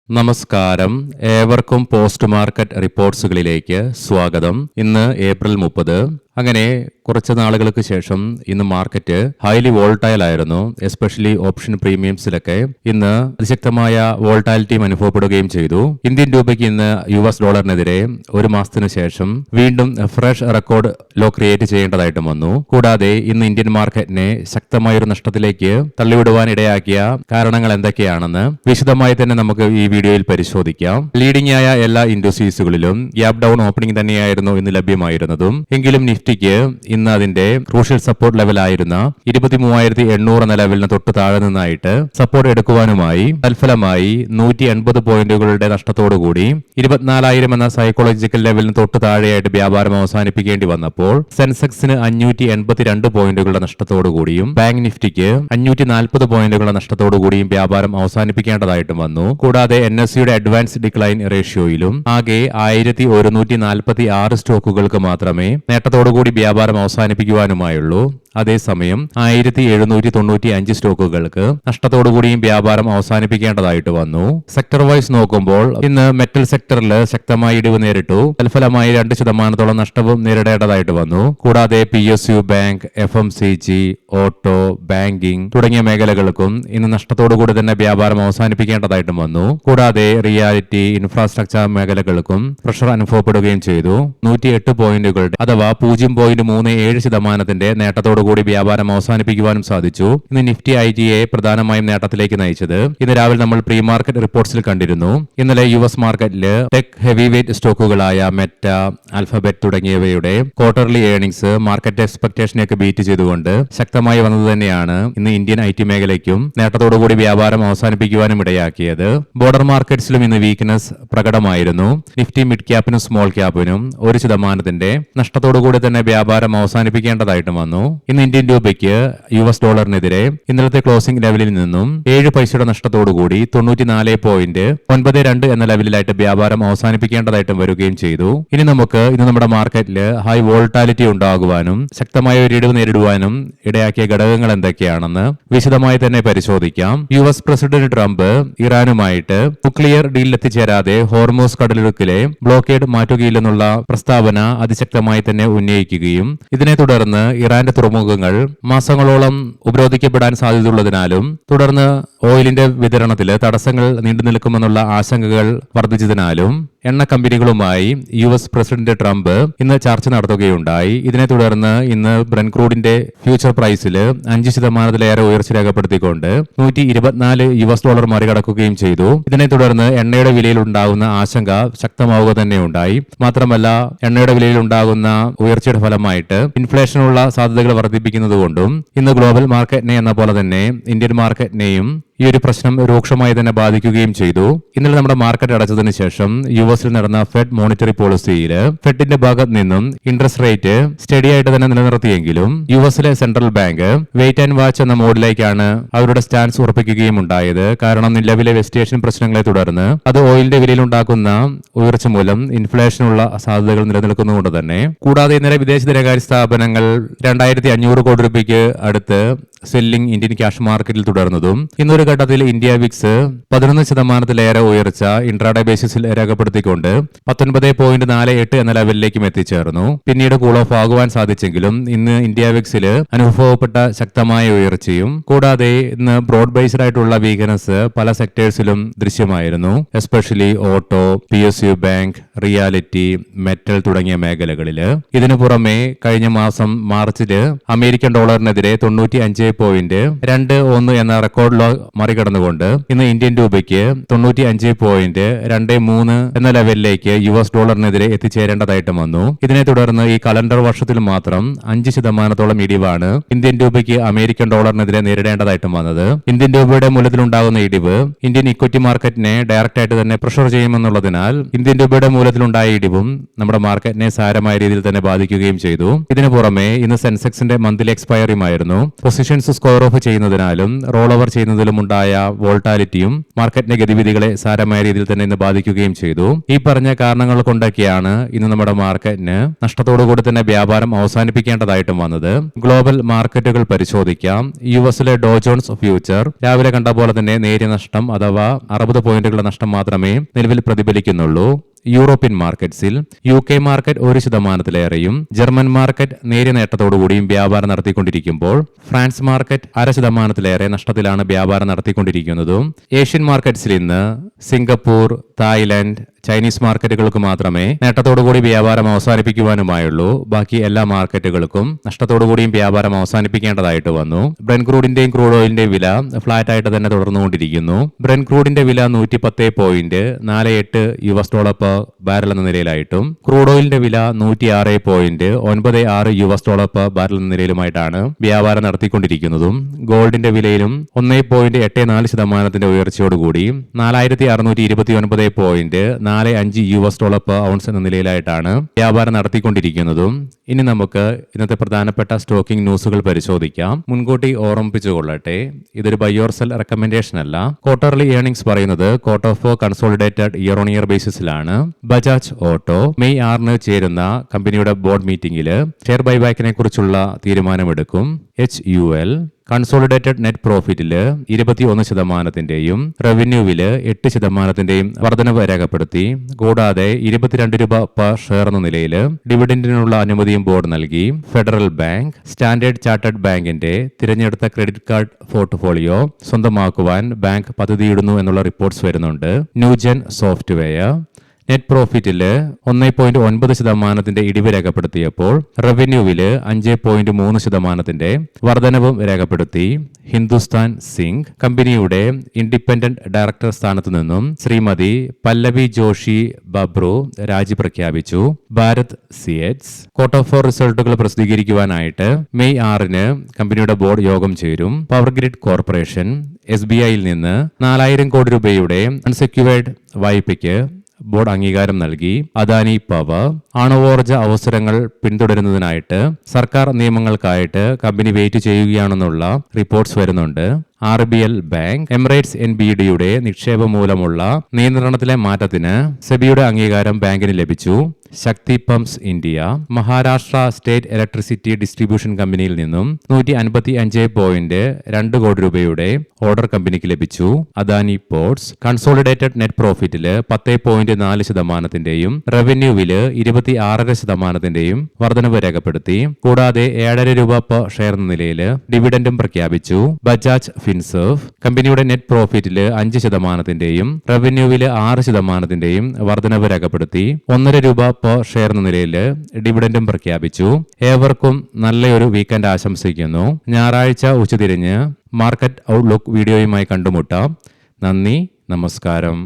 നമസ്കാരം, ഏവർക്കും post market റിപ്പോർട്ട്സുകളിലേക്ക് സ്വാഗതം. ഇന്ന് ഏപ്രിൽ 30. അങ്ങനെ കുറച്ച് നാളുകൾക്ക് ശേഷം ഇന്ന് മാർക്കറ്റ് ഹൈലി വോൾട്ടൈൽ ആയിരുന്നു. എസ്പെഷ്യലി ഓപ്ഷൻ പ്രീമിയംസിലൊക്കെ ഇന്ന് അതിശക്തമായ വോൾട്ടാലിറ്റിയും അനുഭവപ്പെടുകയും ചെയ്തു. ഇന്ത്യൻ രൂപയ്ക്ക് ഇന്ന് US ഡോളറിനെതിരെ ഒരു മാസത്തിനു ശേഷം വീണ്ടും ഫ്രഷ് റെക്കോർഡ് ലോ ക്രിയേറ്റ് ചെയ്യേണ്ടതായിട്ടും വന്നു. കൂടാതെ ഇന്ന് ഇന്ത്യൻ മാർക്കറ്റിനെ ശക്തമായൊരു നഷ്ടത്തിലേക്ക് തള്ളിവിടുവാൻ ഇടയാക്കിയ കാരണങ്ങൾ എന്തൊക്കെയാണെന്ന് വിശദമായി തന്നെ നമുക്ക് ഈ വീഡിയോയിൽ പരിശോധിക്കാം. ലീഡിംഗ് ആയ എല്ലാ ഇൻഡസ്ട്രീസുകളിലും ഗ്യാപ് ഡൗൺ ഓപ്പണിംഗ് തന്നെയായിരുന്നു ഇന്ന് ലഭ്യമായിരുന്നതും. എങ്കിലും നിഫ്റ്റിക്ക് ഇന്ന് അതിന്റെ ക്രൂഷ്യൽ സപ്പോർട്ട് ലെവലായിരുന്ന 23,800 എന്ന ലെവലിന് തൊട്ട് താഴെ നിന്നായിട്ട് സപ്പോർട്ട് എടുക്കുവാനുമായി തൽഫലമായി 180 പോയിന്റുകളുടെ നഷ്ടത്തോടുകൂടി 24,000 എന്ന സൈക്കോളജിക്കൽ ലെവലിന് തൊട്ട് താഴെയായിട്ട് വ്യാപാരം അവസാനിപ്പിക്കേണ്ടി വന്നപ്പോൾ സെൻസെക്സിന് 582 പോയിന്റുകളുടെ നഷ്ടത്തോടുകൂടിയും ബാങ്ക് നിഫ്റ്റിക്ക് 540 പോയിന്റുകളുടെ നഷ്ടത്തോടുകൂടിയും വ്യാപാരം അവസാനിപ്പിക്കേണ്ടതായിട്ടും വന്നു. കൂടാതെ NSEയുടെ അഡ്വാൻസ് ഡിക്ലൈൻ റേഷ്യോയിലും ആകെ 1146 സ്റ്റോക്കുകൾക്ക് മാത്രമേ നേട്ടത്തോടുകൂടി വ്യാപാരം അവസാനിപ്പിക്കുവാനുമായുള്ളൂ. അതേസമയം 1795 സ്റ്റോക്കുകൾക്ക് നഷ്ടത്തോടുകൂടിയും വ്യാപാരം അവസാനിപ്പിക്കേണ്ടതായിട്ട് വന്നു. സെക്ടർ വൈസ് നോക്കുമ്പോൾ ഇന്ന് മെറ്റൽ സെക്ടറിൽ ശക്തമായ ഇടിവ് നേരിട്ടു. തൽഫലമായി 2% നഷ്ടവും നേരിടേണ്ടതായിട്ട് വന്നു. കൂടാതെ PSU bank, FMCG, auto, banking തുടങ്ങിയ മേഖലകൾക്കും ഇന്ന് നഷ്ടത്തോടുകൂടി തന്നെ വ്യാപാരം അവസാനിപ്പിക്കേണ്ടതായിട്ടും വന്നു. കൂടാതെ റിയാലിറ്റി, ഇൻഫ്രാസ്ട്രക്ചർ മേഖലകൾക്കും പ്രഷർ അനുഭവപ്പെടുകയും ചെയ്തു. 108 പോയിന്റുകളുടെ അഥവാ 0.37% നേട്ടത്തോടുകൂടി വ്യാപാരം അവസാനിപ്പിക്കുവാനും സാധിച്ചു. ഇന്ന് നിഫ്റ്റി IGയെ പ്രധാനമായും നേട്ടത്തിലേക്ക് നയിച്ചത് ഇന്ന് രാവിലെ നമ്മൾ പ്രീ മാർക്കറ്റ് റിപ്പോർട്ട്സിൽ കണ്ടിരുന്നു. ഇന്നലെ US മാർക്കറ്റിൽ ടെക് ഹെവി വെയിറ്റ് സ്റ്റോക്കുകളായ മെറ്റ, ആൽഫബറ്റ് തുടങ്ങിയവയുടെ ക്വാർട്ടർലി ഏർണിംഗ്സ് മാർക്കറ്റ് എക്സ്പെക്ടേഷനെയൊക്കെ ബീറ്റ് ചെയ്തുകൊണ്ട് ശക്തമായി വന്നത് തന്നെയാണ് ഇന്ന് ഇന്ത്യൻ IT മേഖലയ്ക്കും നേട്ടത്തോടുകൂടി വ്യാപാരം അവസാനിപ്പിക്കുവാനും ഇടയാക്കിയത്. ബോർഡർ മാർക്കറ്റ്സിലും ഇന്ന് വീക്ക്നെസ് പ്രകടമായിരുന്നു. നിഫ്റ്റി മിഡ് ക്യാപ്പിനും സ്മോൾ ക്യാപ്പിനും 1% നഷ്ടത്തോടുകൂടി തന്നെ വ്യാപാരം അവസാനിപ്പിക്കേണ്ടതായിട്ടും വന്നു. ഇന്ന് ഇന്ത്യൻ രൂപയ്ക്ക് US ഡോളറിനെതിരെ ഇന്നലത്തെ ക്ലോസിംഗ് ലെവലിൽ നിന്നും 7 പൈസയുടെ നഷ്ടത്തോടുകൂടി 94.92 എന്ന ലെവലിലായിട്ട് വ്യാപാരം അവസാനിപ്പിക്കേണ്ടതായിട്ടും വരികയും ചെയ്തു. ഇനി നമുക്ക് ഇന്ന് നമ്മുടെ മാർക്കറ്റിൽ ഹൈ വോൾട്ടാലിറ്റി ഉണ്ടാകുവാനും ശക്തമായ ഒരു ഇടിവ് നേരിടുവാനും ഇടയാക്കിയ ഘടകങ്ങൾ എന്തൊക്കെയാണെന്ന് വിശദമായി തന്നെ പരിശോധിക്കാം. US പ്രസിഡന്റ് ട്രംപ് ഇറാനുമായിട്ട് ന്യൂക്ലിയർ ഡീലിൽ എത്തിച്ചേരാതെ ഹോർമൂസ് കടലിടുക്കിലെ ബ്ലോക്കേഡ് മാറ്റുകയില്ലെന്നുള്ള പ്രസ്താവന അതിശക്തമായി തന്നെ ഉന്നയിക്കുകയും ഇതിനെ തുടർന്ന് ഇറാന്റെ തുറമുഖങ്ങൾ മാസങ്ങളോളം ഉപരോധിക്കപ്പെടാൻ സാധ്യതയുള്ളതിനാലും തുടർന്ന് ഓയിലിന്റെ വിതരണത്തിൽ തടസ്സങ്ങൾ നീണ്ടുനിൽക്കുമെന്നുള്ള ആശങ്കകൾ വർദ്ധിച്ചതിനാലും എണ്ണ കമ്പനികളുമായി US പ്രസിഡന്റ് ട്രംപ് ഇന്ന് ചർച്ച നടത്തുകയുണ്ടായി. ഇതിനെ തുടർന്ന് ഇന്ന് ബ്രന്റ് ക്രൂഡിന്റെ ഫ്യൂച്ചർ പ്രൈസിൽ 5% ഉയർച്ച രേഖപ്പെടുത്തിക്കൊണ്ട് $124 മറികടക്കുകയും ചെയ്തു. ഇതിനെ തുടർന്ന് എണ്ണയുടെ വിലയിൽ ഉണ്ടാകുന്ന ആശങ്ക ശക്തമാവുക തന്നെ ഉണ്ടായി. മാത്രമല്ല എണ്ണയുടെ വിലയിൽ ഉണ്ടാകുന്ന ഉയർച്ചയുടെ ഫലമായിട്ട് ഇൻഫ്ലേഷനുള്ള സാധ്യതകൾ വർദ്ധിപ്പിക്കുന്നതുകൊണ്ടും ഇന്ന് ഗ്ലോബൽ മാർക്കറ്റിനെ എന്ന പോലെ തന്നെ ഇന്ത്യൻ മാർക്കറ്റിനെയും ഈ ഒരു പ്രശ്നം രൂക്ഷമായി തന്നെ ബാധിക്കുകയും ചെയ്തു. ഇന്നലെ നമ്മുടെ മാർക്കറ്റ് അടച്ചതിന് ശേഷം US നടന്ന ഫെഡ് മോണിറ്ററി പോളിസിയിൽ ഫെഡിന്റെ ഭാഗത്ത് നിന്നും ഇൻട്രസ്റ്റ് റേറ്റ് സ്റ്റഡി ആയിട്ട് തന്നെ നിലനിർത്തിയെങ്കിലും US central bank wait and watch എന്ന മോഡിലേക്കാണ് അവരുടെ സ്റ്റാൻസ് ഉറപ്പിക്കുകയും ഉണ്ടായത്. കാരണം നിലവിലെ വെസ്റ്റേഷൻ പ്രശ്നങ്ങളെ തുടർന്ന് അത് ഓയിലിന്റെ വിലയിൽ ഉണ്ടാക്കുന്ന ഉയർച്ച മൂലം ഇൻഫ്ലേഷനുള്ള സാധ്യതകൾ നിലനിൽക്കുന്നതുകൊണ്ട് തന്നെ. കൂടാതെ ഇന്നലെ വിദേശ ധനകാര്യ സ്ഥാപനങ്ങൾ 2,500 കോടി രൂപയ്ക്ക് അടുത്ത് സെല്ലിംഗ് ഇന്ത്യൻ ക്യാഷ് മാർക്കറ്റിൽ തുടർന്നതും ഇന്നൊരു ഘട്ടത്തിൽ ഇന്ത്യ വിക്സ് 11% ഉയർച്ച ഇൻട്രാഡേ ബേസിസിൽ രേഖപ്പെടുത്തിക്കൊണ്ട് 19.48 എന്ന ലെവലിലേക്കും എത്തിച്ചേർന്നു. പിന്നീട് കൂൾ ഓഫ് ആകുവാൻ സാധിച്ചെങ്കിലും ഇന്ന് ഇന്ത്യ വിക്സിൽ അനുഭവപ്പെട്ട ശക്തമായ ഉയർച്ചയും കൂടാതെ ഇന്ന് ബ്രോഡ് ബേസ്ഡ് ആയിട്ടുള്ള വീക്ക്നെസ് പല സെക്ടേഴ്സിലും ദൃശ്യമായിരുന്നു. Especially auto, PSU bank, reality, metal തുടങ്ങിയ മേഖലകളിൽ. ഇതിനു പുറമെ കഴിഞ്ഞ മാസം മാർച്ചില് അമേരിക്കൻ ഡോളറിനെതിരെ 95.21 എന്ന റെക്കോർഡ് ലോ മറികടന്നുകൊണ്ട് ഇന്ന് ഇന്ത്യൻ രൂപയ്ക്ക് 95.23 എന്ന ലെവലിലേക്ക് US ഡോളറിനെതിരെ എത്തിച്ചേരേണ്ടതായിട്ടും വന്നു. ഇതിനെ തുടർന്ന് ഈ കലണ്ടർ വർഷത്തിൽ മാത്രം 5% ഇടിവാണ് ഇന്ത്യൻ രൂപയ്ക്ക് അമേരിക്കൻ ഡോളറിനെതിരെ നേരിടേണ്ടതായിട്ടും വന്നത്. ഇന്ത്യൻ രൂപയുടെ മൂല്യത്തിലുണ്ടാകുന്ന ഇടിവ് ഇന്ത്യൻ ഇക്വിറ്റി മാർക്കറ്റിനെ ഡയറക്റ്റ് ആയിട്ട് തന്നെ പ്രഷർ ചെയ്യുമെന്നുള്ളതിനാൽ ഇന്ത്യൻ രൂപയുടെ മൂലത്തിലുണ്ടായ ഇടിവും നമ്മുടെ മാർക്കറ്റിനെ സാരമായ രീതിയിൽ തന്നെ ബാധിക്കുകയും ചെയ്തു. ഇതിനു പുറമെ ഇന്ന് സെൻസെക്സിന്റെ മന്ത്ലി എക്സ്പയറിയുമായിരുന്നു. പൊസിഷൻസ് സ്കോർ ഓഫ് ചെയ്യുന്നതിനാലും റോൾ ഓവർ ചെയ്യുന്നതിലും ഉണ്ടായ വോൾട്ടാലിറ്റിയും മാർക്കറ്റിന്റെ ഗതിവിധികളെ സാരമായ രീതിയിൽ തന്നെ ഇന്ന് ബാധിക്കുകയും ചെയ്തു. ഈ പറഞ്ഞ കാരണങ്ങൾ കൊണ്ടൊക്കെയാണ് ഇന്ന് നമ്മുടെ മാർക്കറ്റിന് നഷ്ടത്തോടുകൂടി തന്നെ വ്യാപാരം അവസാനിപ്പിക്കേണ്ടതായിട്ടും വന്നത്. ഗ്ലോബൽ മാർക്കറ്റുകൾ പരിശോധിക്കാം. യുഎസിലെ ഡോ ജോൺസ് ഫ്യൂച്ചർ രാവിലെ കണ്ട പോലെ തന്നെ നേരിയ നഷ്ടം അഥവാ 60 പോയിന്റുകളുടെ നഷ്ടം മാത്രമേ നിലവിൽ പ്രതിഫലിക്കുന്നുള്ളൂ. യൂറോപ്യൻ മാർക്കറ്റ്സിൽ UK മാർക്കറ്റ് 1%, ജർമ്മൻ മാർക്കറ്റ് നേരിയ നേട്ടത്തോടുകൂടിയും വ്യാപാരം നടത്തിക്കൊണ്ടിരിക്കുമ്പോൾ ഫ്രാൻസ് മാർക്കറ്റ് 0.5% നഷ്ടത്തിലാണ് വ്യാപാരം നടത്തിക്കൊണ്ടിരിക്കുന്നതും. ഏഷ്യൻ മാർക്കറ്റ്സിൽ ഇന്ന് സിംഗപ്പൂർ, തായ്ലൻഡ്, ചൈനീസ് മാർക്കറ്റുകൾക്ക് മാത്രമേ നേട്ടത്തോടുകൂടി വ്യാപാരം അവസാനിപ്പിക്കുവാനുമായുള്ളൂ. ബാക്കി എല്ലാ മാർക്കറ്റുകൾക്കും നഷ്ടത്തോടുകൂടിയും വ്യാപാരം അവസാനിപ്പിക്കേണ്ടതായിട്ട് വന്നു. ബ്രെൻ ക്രൂഡിന്റെയും ക്രൂഡ് ഓയിലിന്റെയും വില ഫ്ലാറ്റ് ആയിട്ട് തന്നെ തുടർന്നുകൊണ്ടിരിക്കുന്നു. ബ്രെൻ ക്രൂഡിന്റെ വില $110.48 per ബാരൽ എന്ന നിലയിലായിട്ടും ക്രൂഡ് ഓയിലിന്റെ വില $106.96 per ബാരൽ എന്ന നിലയിലുമായിട്ടാണ് വ്യാപാരം നടത്തിക്കൊണ്ടിരിക്കുന്നതും. ഗോൾഡിന്റെ വിലയിലും 1.84% ഉയർച്ചയോടുകൂടി $4,629.45 per ഔൺസ് എന്ന നിലയിലായിട്ടാണ് വ്യാപാരം നടത്തിക്കൊണ്ടിരിക്കുന്നതും. ഇനി നമുക്ക് ഇന്നത്തെ പ്രധാനപ്പെട്ട സ്റ്റോക്കിംഗ് ന്യൂസുകൾ പരിശോധിക്കാം. മുൻകൂട്ടി ഓർമ്മിപ്പിച്ചുകൊള്ളട്ടെ, ഇതൊരു ബൈ ഓർ സെൽ റെക്കമെൻഡേഷൻ അല്ല. ക്വാർട്ടർലി ഏർണിംഗ്സ് പറയുന്നത് quarter 4 consolidated year on year ബേസിസിലാണ്. ബജാജ് ഓട്ടോ മെയ് 6 ചേരുന്ന കമ്പനിയുടെ ബോർഡ് മീറ്റിംഗിൽ ഷെയർ ബൈബാക്കിനെ കുറിച്ചുള്ള തീരുമാനമെടുക്കും. HUL കൺസോളിഡേറ്റഡ് നെറ്റ് പ്രോഫിറ്റില് 21%, റവന്യൂവില് 8% വർധനവ് രേഖപ്പെടുത്തി. കൂടാതെ 22 രൂപ per ഷെയർ എന്ന നിലയിൽ ഡിവിഡന്റിനുള്ള അനുമതിയും ബോർഡ് നൽകി. ഫെഡറൽ ബാങ്ക് സ്റ്റാൻഡേർഡ് ചാർട്ടേഡ് ബാങ്കിന്റെ തിരഞ്ഞെടുത്ത ക്രെഡിറ്റ് കാർഡ് പോർട്ട്ഫോളിയോ സ്വന്തമാക്കുവാൻ ബാങ്ക് പദ്ധതിയിടുന്നു എന്നുള്ള റിപ്പോർട്ട്സ് വരുന്നുണ്ട്. ന്യൂജൻ സോഫ്റ്റ്വെയർ നെറ്റ് പ്രോഫിറ്റില് 1.9% ഇടിവ് രേഖപ്പെടുത്തിയപ്പോൾ റവന്യൂവില് 5.3% വർധനവും രേഖപ്പെടുത്തി. ഹിന്ദുസ്ഥാൻ സിങ്ക് കമ്പനിയുടെ ഇൻഡിപെൻഡന്റ് ഡയറക്ടർ സ്ഥാനത്തു നിന്നും ശ്രീമതി പല്ലവി ജോഷി ബബ്രു രാജി പ്രഖ്യാപിച്ചു. ഭാരത് സിഎറ്റ്സ് ക്വാർട്ടർ 4 റിസൾട്ടുകൾ പ്രസിദ്ധീകരിക്കുവാനായിട്ട് മെയ് 6 കമ്പനിയുടെ ബോർഡ് യോഗം ചേരും. പവർ ഗ്രിഡ് കോർപ്പറേഷൻ SBIയിൽ നിന്ന് 4,000 കോടി രൂപയുടെ അൺസെക്യൂർഡ് വായ്പയ്ക്ക് ബോർഡ് അംഗീകാരം നൽകി. അദാനി പവർ ആണവോർജ അവസരങ്ങൾ പിന്തുടരുന്നതിനായിട്ട് സർക്കാർ നിയമങ്ങൾക്കായിട്ട് കമ്പനി വെയിറ്റ് ചെയ്യുകയാണെന്നുള്ള റിപ്പോർട്ട്സ് വരുന്നുണ്ട്. RBL ബാങ്ക് എമിറേറ്റ്സ് NBDയുടെ നിക്ഷേപം മൂലമുള്ള നിയന്ത്രണത്തിലെ മാറ്റത്തിന് സെബിയുടെ അംഗീകാരം ബാങ്കിന് ലഭിച്ചു. Shakti pumps India Maharashtra state electricity distribution കമ്പനിയിൽ നിന്നും 155.2 കോടി രൂപയുടെ ഓർഡർ കമ്പനിക്ക് ലഭിച്ചു. അദാനി പോർട്സ് കൺസോളിഡേറ്റഡ് നെറ്റ് പ്രോഫിറ്റില് 10.4%, റവന്യൂവില് 26% വർധനവ് രേഖപ്പെടുത്തി. കൂടാതെ 7.5 രൂപ per ഷെയർ എന്ന നിലയിൽ ഡിവിഡന്റും പ്രഖ്യാപിച്ചു. ബജാജ് ഫിൻസർവ് കമ്പനിയുടെ നെറ്റ് പ്രോഫിറ്റില് 5%, റവന്യൂവില് 6% വർധനവ് രേഖപ്പെടുത്തി. 1.5 രൂപ per ഷെയർ എന്ന നിലയിൽ ഡിവിഡന്റും പ്രഖ്യാപിച്ചു. ഏവർക്കും നല്ലൊരു വീക്കെൻഡ് ആശംസിക്കുന്നു. ഞായറാഴ്ച ഉച്ചതിരിഞ്ഞ് മാർക്കറ്റ് ഔട്ട്ലുക്ക് വീഡിയോയുമായി കണ്ടുമുട്ടാം. നന്ദി, നമസ്കാരം.